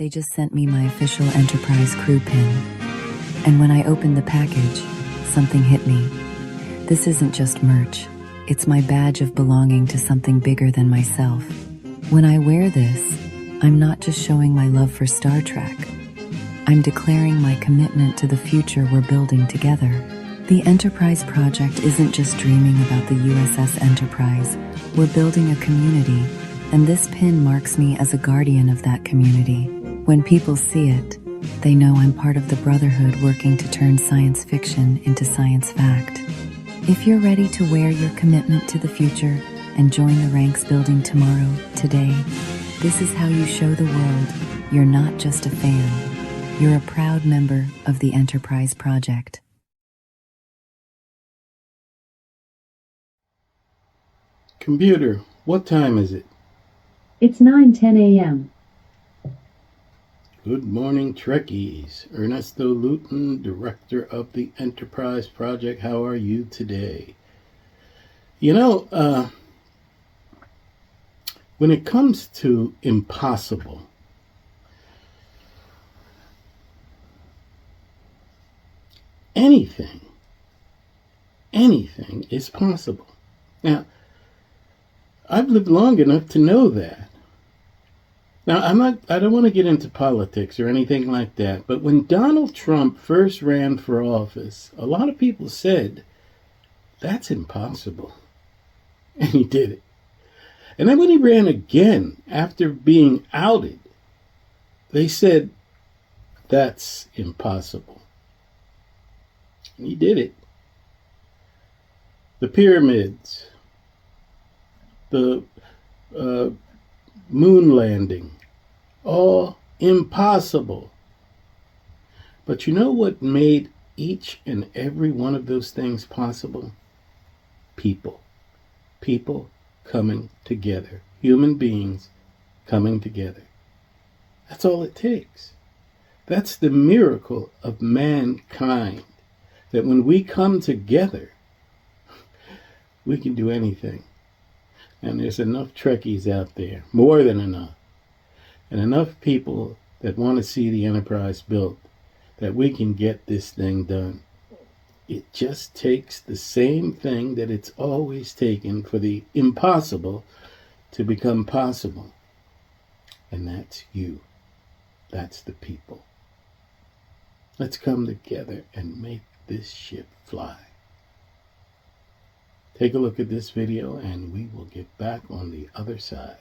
They just sent me my official Enterprise crew pin. And when I opened the package, something hit me. This isn't just merch. It's my badge of belonging to something bigger than myself. When I wear this, I'm not just showing my love for Star Trek. I'm declaring my commitment to the future we're building together. The Enterprise project isn't just dreaming about the USS Enterprise. We're building a community, and this pin marks me as a guardian of that community. When people see it, they know I'm part of the Brotherhood working to turn science fiction into science fact. If you're ready to wear your commitment to the future and join the ranks building tomorrow, today, this is how you show the world you're not just a fan. You're a proud member of the Enterprise project. Computer, what time is it? It's 9:10 a.m. Good morning, Trekkies. Ernesto Luton, Director of the Enterprise Project. How are you today? When it comes to impossible, anything is possible. Now, I've lived long enough to know that. Now, I don't want to get into politics or anything like that, but when Donald Trump first ran for office, a lot of people said, that's impossible. And he did it. And then when he ran again, after being outed, they said, that's impossible. And he did it. The pyramids, the moon landing, all impossible. But you know what made each and every one of those things possible? People. People coming together. Human beings coming together. That's all it takes. That's the miracle of mankind. That when we come together, we can do anything. And there's enough Trekkies out there, more than enough, and enough people that want to see the Enterprise built, that we can get this thing done. It just takes the same thing that it's always taken for the impossible to become possible. And that's you. That's the people. Let's come together and make this ship fly. Take a look at this video and we will get back on the other side.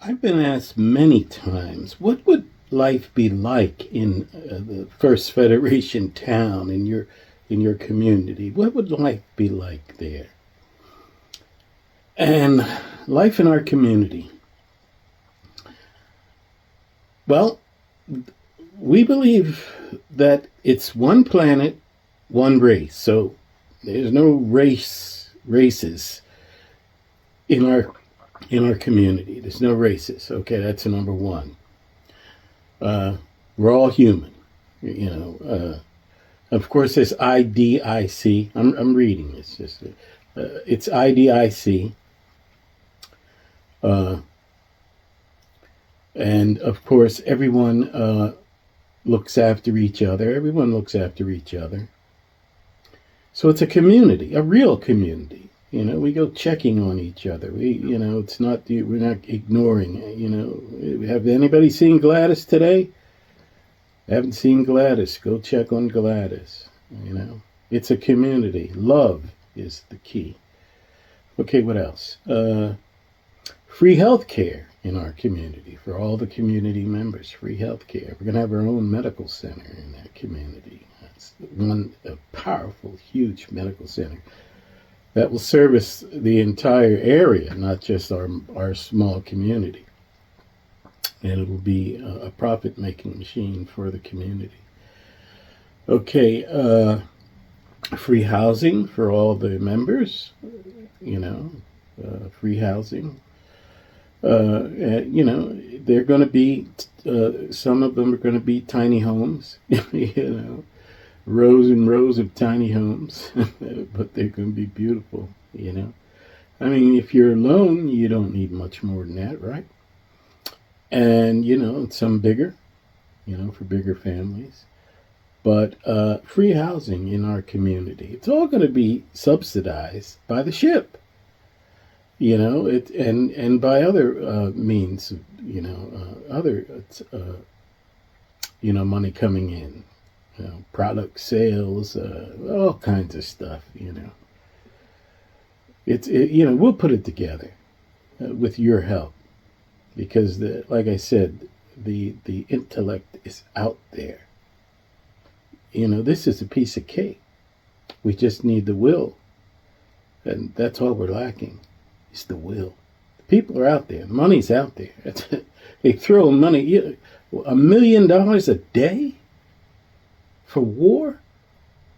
I've been asked many times, what would life be like in the First Federation town, in your community? What would life be like there? And life in our community. Well, we believe that it's one planet, one race. So there's no races in our community. There's no races. Okay, that's number one. We're all human. Of course, there's IDIC. I'm reading this. It's IDIC. And of course, everyone looks after each other. Everyone looks after each other. So it's a community, a real community. We go checking on each other. It's not, we're not ignoring. Have anybody seen Gladys today? Haven't seen Gladys? Go check on Gladys. It's a community. Love is the key. Okay, what else? Free health care in our community for all the community members. Free health care. We're going to have our own medical center in that community. That's a powerful, huge medical center that will service the entire area, not just our small community. And it will be a profit-making machine for the community. Okay, free housing for all the members. Free housing. They're going to be, some of them are going to be tiny homes, rows and rows of tiny homes, but they're going to be beautiful, I mean, if you're alone, you don't need much more than that, right? And, some bigger, for bigger families. But free housing in our community, it's all going to be subsidized by the ship. And by other means, other, money coming in, product sales, all kinds of stuff, we'll put it together with your help because, like I said, the intellect is out there. This is a piece of cake. We just need the will. And that's all we're lacking. It's the will. The people are out there. Money's out there. They throw money. $1 million a day for war?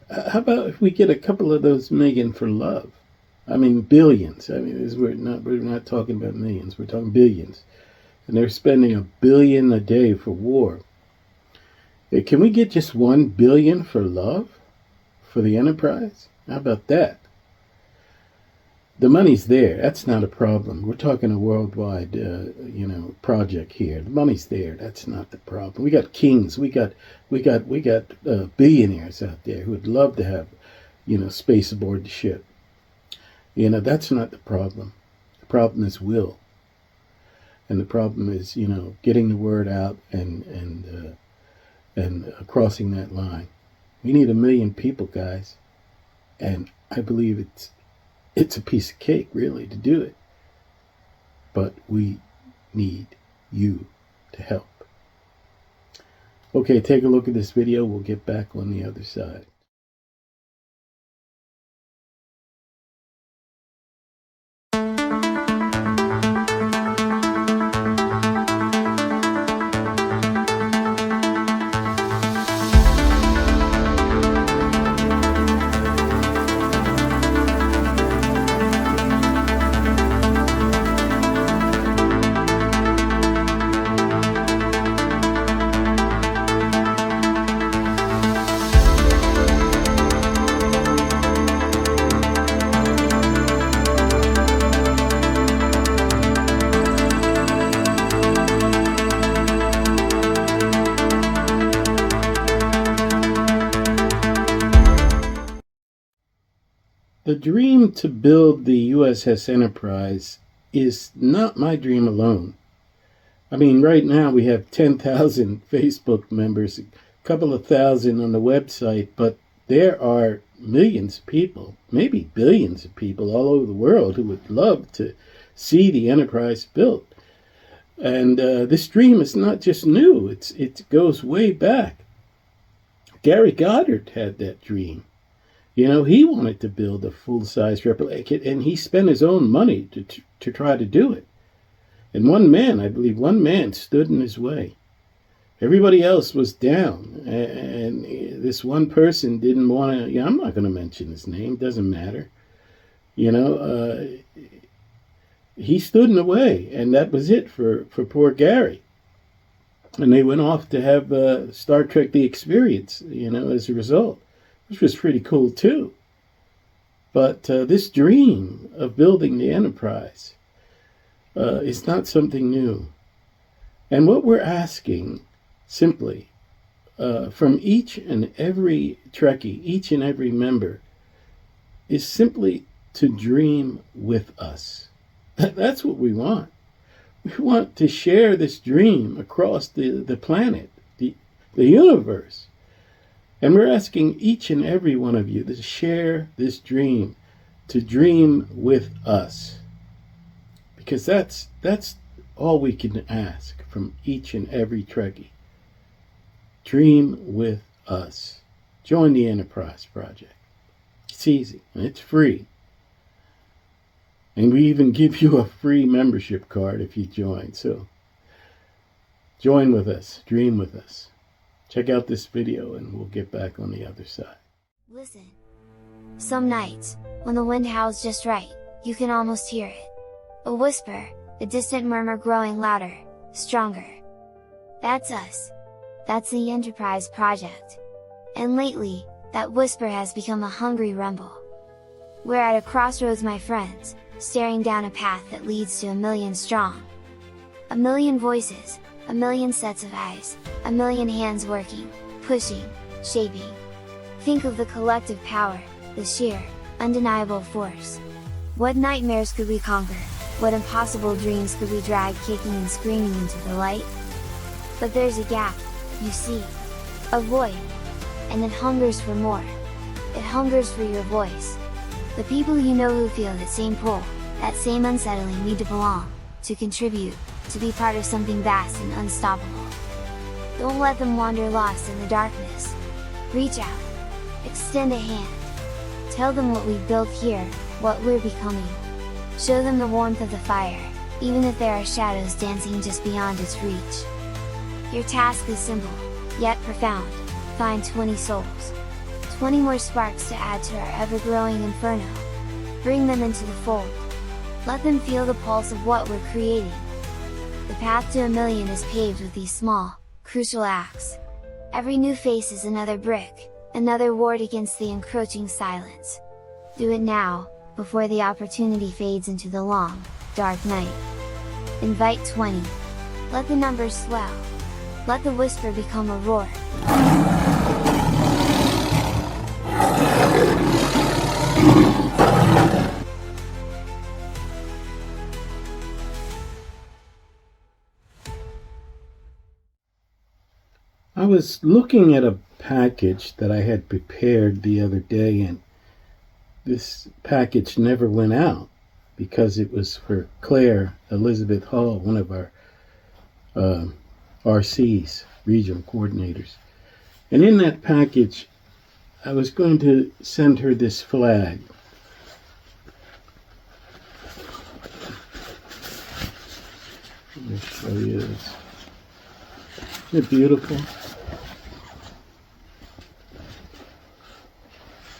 How about if we get a couple of those million for love? I mean, billions. I mean, we're not talking about millions. We're talking billions. And they're spending $1 billion a day for war. Can we get just $1 billion for love? For the enterprise? How about that? The money's there. That's not a problem. We're talking a worldwide, project here. The money's there. That's not the problem. We got kings. We got billionaires out there who would love to have, space aboard the ship. That's not the problem. The problem is will. And the problem is, getting the word out and crossing that line. We need 1 million people, guys. And I believe it's a piece of cake, really, to do it. But we need you to help. Okay, take a look at this video. We'll get back on the other side. The dream to build the USS Enterprise is not my dream alone. I mean, right now we have 10,000 Facebook members, a couple of thousand on the website, but there are millions of people, maybe billions of people all over the world who would love to see the Enterprise built. And this dream is not just new, it goes way back. Gary Goddard had that dream. He wanted to build a full-size replica, and he spent his own money to try to do it. And one man stood in his way. Everybody else was down, and this one person didn't want to, I'm not going to mention his name, doesn't matter. He stood in the way, and that was it for poor Gary. And they went off to have Star Trek The Experience, as a result. Which was pretty cool too. But this dream of building the Enterprise is not something new. And what we're asking simply from each and every Trekkie, each and every member, is simply to dream with us. That's what we want. We want to share this dream across the planet, the the universe. And we're asking each and every one of you to share this dream, to dream with us. Because that's all we can ask from each and every Trekkie. Dream with us. Join the Enterprise Project. It's easy and it's free. And we even give you a free membership card if you join. So join with us. Dream with us. Check out this video and we'll get back on the other side. Listen. Some nights, when the wind howls just right, you can almost hear it. A whisper, a distant murmur growing louder, stronger. That's us. That's the Enterprise Project. And lately, that whisper has become a hungry rumble. We're at a crossroads, my friends, staring down a path that leads to 1,000,000 strong. 1,000,000 voices, 1,000,000 sets of eyes, 1,000,000 hands working, pushing, shaping. Think of the collective power, the sheer, undeniable force. What nightmares could we conquer? What impossible dreams could we drag kicking and screaming into the light? But there's a gap, you see. A void. And it hungers for more. It hungers for your voice. The people you know who feel that same pull, that same unsettling need to belong, to contribute, to be part of something vast and unstoppable. Don't let them wander lost in the darkness. Reach out. Extend a hand. Tell them what we've built here, what we're becoming. Show them the warmth of the fire, even if there are shadows dancing just beyond its reach. Your task is simple, yet profound. Find 20 souls. 20 more sparks to add to our ever-growing inferno. Bring them into the fold. Let them feel the pulse of what we're creating. The path to 1,000,000 is paved with these small, crucial acts. Every new face is another brick, another ward against the encroaching silence. Do it now, before the opportunity fades into the long, dark night. Invite 20. Let the numbers swell. Let the whisper become a roar. I was looking at a package that I had prepared the other day, and this package never went out because it was for Claire Elizabeth Hall, one of our RCs, regional coordinators. And in that package, I was going to send her this flag. Let me show you this. Isn't it beautiful?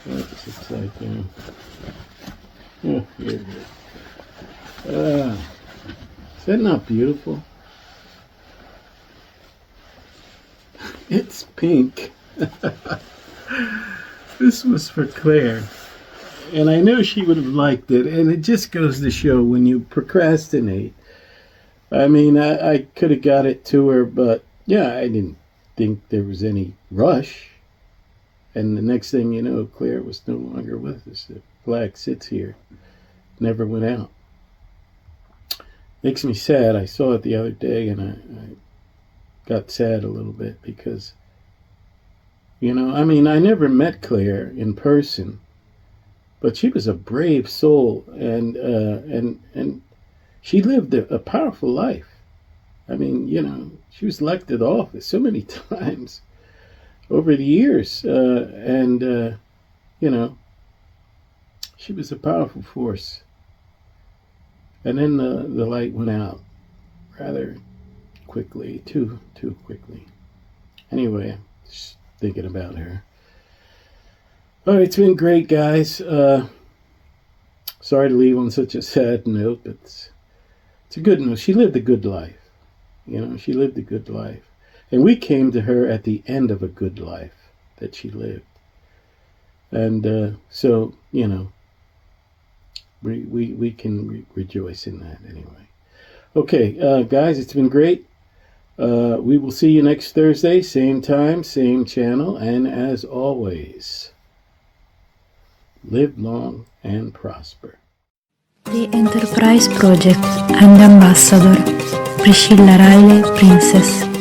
That's upside down. Oh, here it is. Is that not beautiful? It's pink. This was for Claire. And I know she would have liked it. And it just goes to show when you procrastinate. I mean, I could have got it to her, but yeah, I didn't think there was any rush. And the next thing you know, Claire was no longer with us. The flag sits here. Never went out. Makes me sad. I saw it the other day and I got sad a little bit because, you know, I mean, I never met Claire in person, but she was a brave soul and she lived a powerful life. I mean, you know, she was elected to office so many times over the years, you know, she was a powerful force. And then the light went out rather quickly, too quickly. Anyway, just thinking about her. All right, it's been great, guys. Sorry to leave on such a sad note, but it's a good note. She lived a good life. You know, she lived a good life. And we came to her at the end of a good life that she lived. And so, you know, we can rejoice in that anyway. Okay, guys, it's been great. We will see you next Thursday, same time, same channel. And as always, live long and prosper. The Enterprise Project and Ambassador Priscilla Riley, Princess.